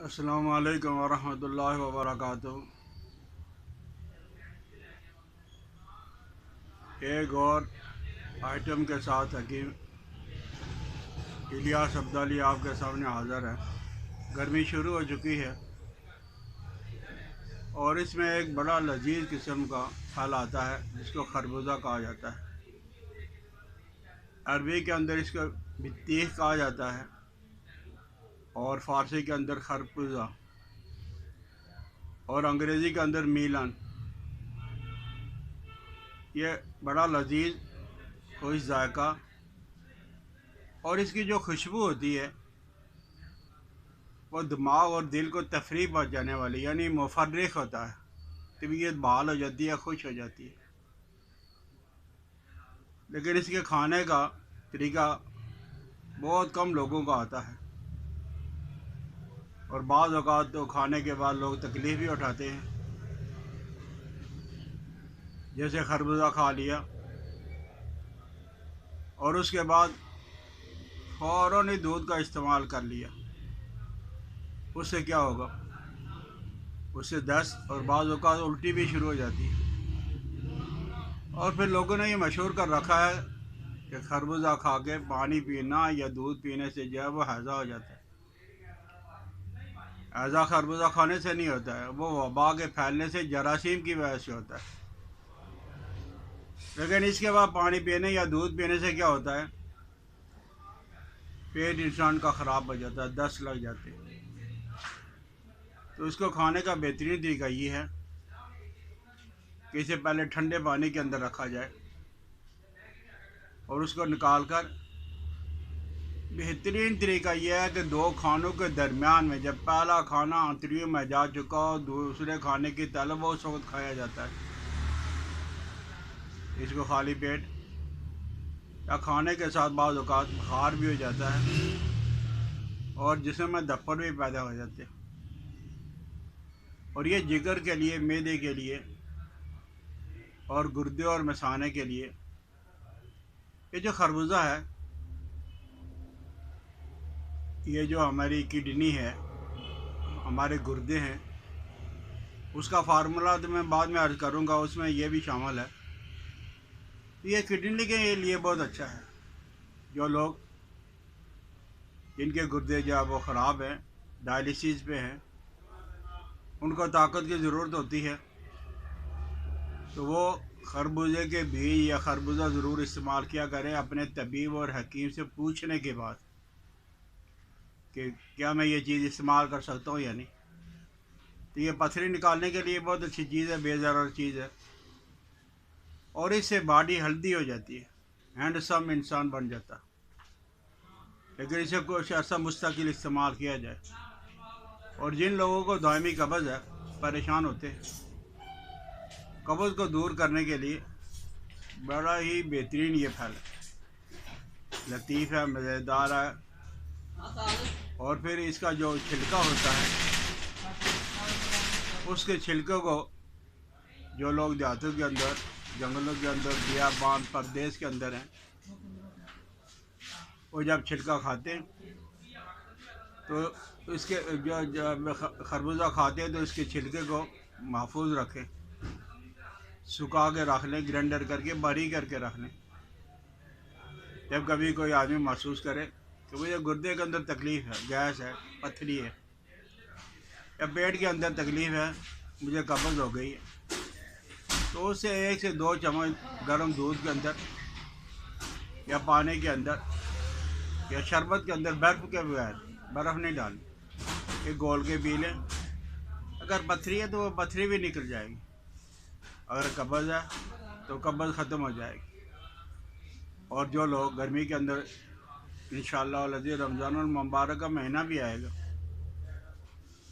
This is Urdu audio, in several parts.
السلام علیکم ورحمۃ اللہ وبرکاتہ۔ ایک اور آئٹم کے ساتھ حکیم الیاس عبدالی آپ کے سامنے حاضر ہے۔ گرمی شروع ہو چکی ہے اور اس میں ایک بڑا لذیذ قسم کا پھل آتا ہے جس کو خربوزہ کہا جاتا ہے۔ عربی کے اندر اس کو بطیخ کہا جاتا ہے اور فارسی کے اندر خربوزہ اور انگریزی کے اندر میلن۔ یہ بڑا لذیذ خوش ذائقہ اور اس کی جو خوشبو ہوتی ہے وہ دماغ اور دل کو تفریح پہنچانے والی یعنی مفرح ہوتا ہے۔ طبیعت بحال ہو جاتی ہے، خوش ہو جاتی ہے۔ لیکن اس کے کھانے کا طریقہ بہت کم لوگوں کو آتا ہے اور بعض اوقات تو کھانے کے بعد لوگ تکلیف بھی اٹھاتے ہیں، جیسے خربوزہ کھا لیا اور اس کے بعد فوراً ہی دودھ کا استعمال کر لیا۔ اس سے کیا ہوگا؟ اس سے دست اور بعض اوقات الٹی بھی شروع ہو جاتی ہے۔ اور پھر لوگوں نے یہ مشہور کر رکھا ہے کہ خربوزہ کھا کے پانی پینا یا دودھ پینے سے جو ہے وہ ہیضہ ہو جاتا ہے۔ ہیضہ خربوزہ کھانے سے نہیں ہوتا ہے، وہ وبا کے پھیلنے سے جراثیم کی وجہ سے ہوتا ہے۔ لیکن اس کے بعد پانی پینے یا دودھ پینے سے کیا ہوتا ہے؟ پیٹ انسان کا خراب ہو جاتا ہے، دست لگ جاتے ہیں۔ تو اس کو کھانے کا بہترین طریقہ یہ ہے کہ اسے پہلے ٹھنڈے پانی کے اندر رکھا جائے اور اس کو نکال کر بہترین طریقہ یہ ہے کہ دو کھانوں کے درمیان میں جب پہلا کھانا آنتڑیوں میں جا چکا ہو دوسرے کھانے کی طلب اس وقت کھایا جاتا ہے۔ اس کو خالی پیٹ یا کھانے کے ساتھ بعض اوقات بخار بھی ہو جاتا ہے اور جسم میں دھپڑ بھی پیدا ہو جاتے ہیں۔ اور یہ جگر کے لیے، معدے کے لیے اور گردے اور مثانے کے لیے یہ جو خربوزہ ہے، یہ جو ہماری کڈنی ہے، ہمارے گردے ہیں، اس کا فارمولہ تو میں بعد میں عرض کروں گا، اس میں یہ بھی شامل ہے۔ یہ کڈنی کے لیے بہت اچھا ہے۔ جو لوگ جن کے گردے جو ہے وہ خراب ہیں، ڈائلیسس پہ ہیں، ان کو طاقت کی ضرورت ہوتی ہے، تو وہ خربوزے کے بیج یا خربوزہ ضرور استعمال کیا کریں اپنے طبیب اور حکیم سے پوچھنے کے بعد کہ کیا میں یہ چیز استعمال کر سکتا ہوں یا نہیں۔ تو یہ پتھری نکالنے کے لیے بہت اچھی چیز ہے، بے ضرر چیز ہے اور اس سے باڈی ہیلدی ہو جاتی ہے، ہینڈسم انسان بن جاتا ہے۔ لیکن اسے کچھ عرصہ مستقل استعمال کیا جائے۔ اور جن لوگوں کو دائمی قبض ہے، پریشان ہوتے ہیں، قبض کو دور کرنے کے لیے بڑا ہی بہترین یہ پھل ہے، لطیف ہے، مزیدار ہے۔ اور پھر اس کا جو چھلکا ہوتا ہے، اس کے چھلکے کو جو لوگ دیہاتوں کے اندر، جنگلوں کے اندر، بیابان پردیس کے اندر ہیں، وہ جب چھلکا کھاتے ہیں تو اس کے جب خربوزہ کھاتے ہیں تو اس کے چھلکے کو محفوظ رکھیں، سکھا کے رکھ لیں، گرینڈر کر کے باریک کر کے رکھ لیں۔ جب کبھی کوئی آدمی محسوس کرے کہ مجھے گردے کے اندر تکلیف ہے، گیس ہے، پتھری ہے یا پیٹ کے اندر تکلیف ہے، مجھے قبض ہو گئی ہے، تو اس سے 1 سے 2 چمچ گرم دودھ کے اندر یا پانی کے اندر یا شربت کے اندر برف کے بغیر، برف نہیں ڈالنی، یہ گول کے پی لیں۔ اگر پتھری ہے تو وہ پتھری بھی نکل جائے گی، اگر قبض ہے تو قبض ختم ہو جائے گی۔ اور جو لوگ گرمی کے اندر انشاءاللہ الذی رمضان المبارک کا مہینہ بھی آئے گا،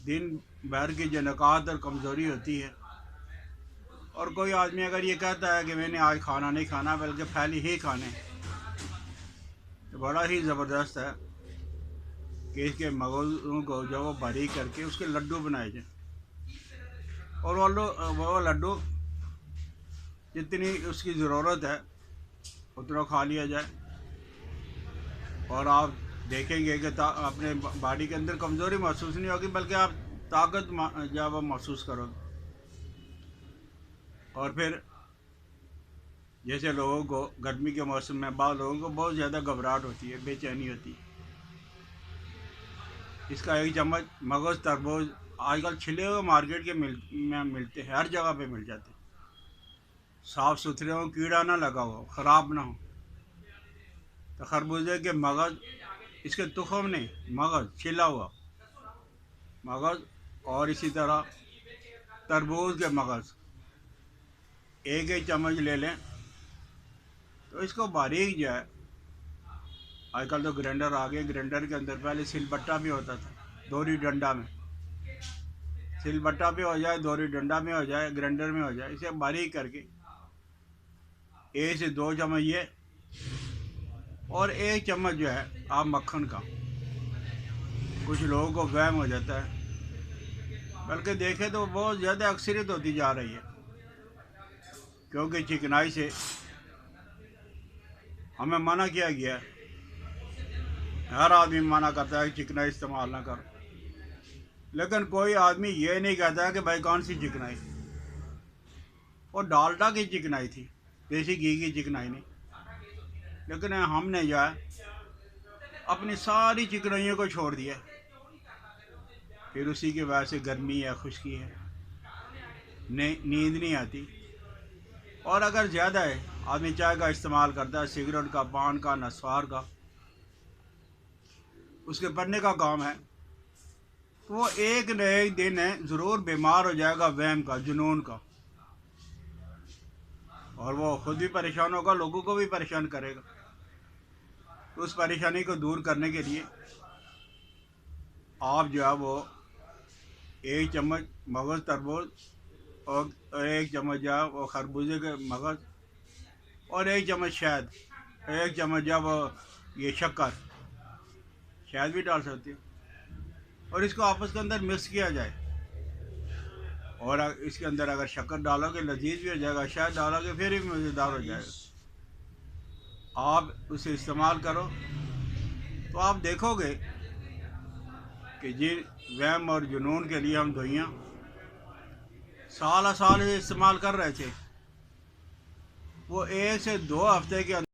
دن بھر کی جو نکات اور کمزوری ہوتی ہے، اور کوئی آدمی اگر یہ کہتا ہے کہ میں نے آج کھانا نہیں کھانا بلکہ پھل ہی کھانے، تو بڑا ہی زبردست ہے کہ اس کے مغزوں کو جو وہ باریک کر کے اس کے لڈو بنائے جائیں، اور وہ لڈو جتنی اس کی ضرورت ہے اتنا کھا لیا جائے، اور آپ دیکھیں گے کہ اپنے باڈی کے اندر کمزوری محسوس نہیں ہوگی، بلکہ آپ طاقت جو ہے وہ محسوس کرو گے۔ اور پھر جیسے لوگوں کو گرمی کے موسم میں بعض لوگوں کو بہت زیادہ گھبراہٹ ہوتی ہے، بے چینی ہوتی ہے، اس کا ایک چمچ مغز تربوز آج کل چھلے ہوئے مارکیٹ کے میں ملتے ہیں، ہر جگہ پہ مل جاتے ہیں، صاف ستھرے ہوں، کیڑا نہ لگا ہو، خراب نہ ہو۔ تو خربوزے کے مغز، اس کے تخم نہیں، مغز چھلا ہوا مغز، اور اسی طرح تربوز کے مغز ایک ایک چمچ لے لیں، تو اس کو باریک جو ہے، آج کل تو گرینڈر آ گئے، گرینڈر کے اندر پہلے سل بٹا بھی ہوتا تھا، دوری ڈنڈا میں، سل بٹا بھی ہو جائے، دوری ڈنڈا میں ہو جائے، گرینڈر میں ہو جائے، اسے باریک کر کے 1 سے 2 چمچ یہ، اور 1 چمچ جو ہے آپ مکھن کا۔ کچھ لوگوں کو وہم ہو جاتا ہے، بلکہ دیکھیں تو بہت زیادہ اکثریت ہوتی جا رہی ہے، کیونکہ چکنائی سے ہمیں منع کیا گیا ہے، ہر آدمی منع کرتا ہے کہ چکنائی استعمال نہ کرو، لیکن کوئی آدمی یہ نہیں کہتا کہ بھائی کون سی چکنائی، وہ ڈالڈا کی چکنائی تھی، دیسی گھی کی چکنائی نہیں، لیکن ہم نے جو ہے اپنی ساری چکنائیوں کو چھوڑ دیا، پھر اسی کی وجہ سے گرمی ہے، خشکی ہے، نیند نہیں آتی، اور اگر زیادہ ہے آدمی چائے کا استعمال کرتا ہے، سگریٹ کا، پان کا، نسوار کا، اس کے پڑھنے کا کام ہے، تو وہ ایک نہ ایک دن ہے ضرور بیمار ہو جائے گا، وہم کا، جنون کا، اور وہ خود بھی پریشان ہوگا، لوگوں کو بھی پریشان کرے گا۔ تو اس پریشانی کو دور کرنے کے لیے آپ جو ہے وہ 1 چمچ مغز تربوز، اور 1 چمچ جو ہے وہ خربوزے کے مغز، اور 1 چمچ شہد، 1 چمچ جو ہے وہ یہ شکر، شہد بھی ڈال سکتے ہیں، اور اس کو آپس کے اندر مکس کیا جائے، اور اس کے اندر اگر شکر ڈالو گے لذیذ بھی ہو جائے گا، شہد ڈالو گے پھر بھی مزیدار ہو جائے گا۔ آپ اسے استعمال کرو تو آپ دیکھو گے کہ جن وہم اور جنون کے لیے ہم دوائیاں سال استعمال کر رہے تھے، وہ 1 سے 2 ہفتے کے اندر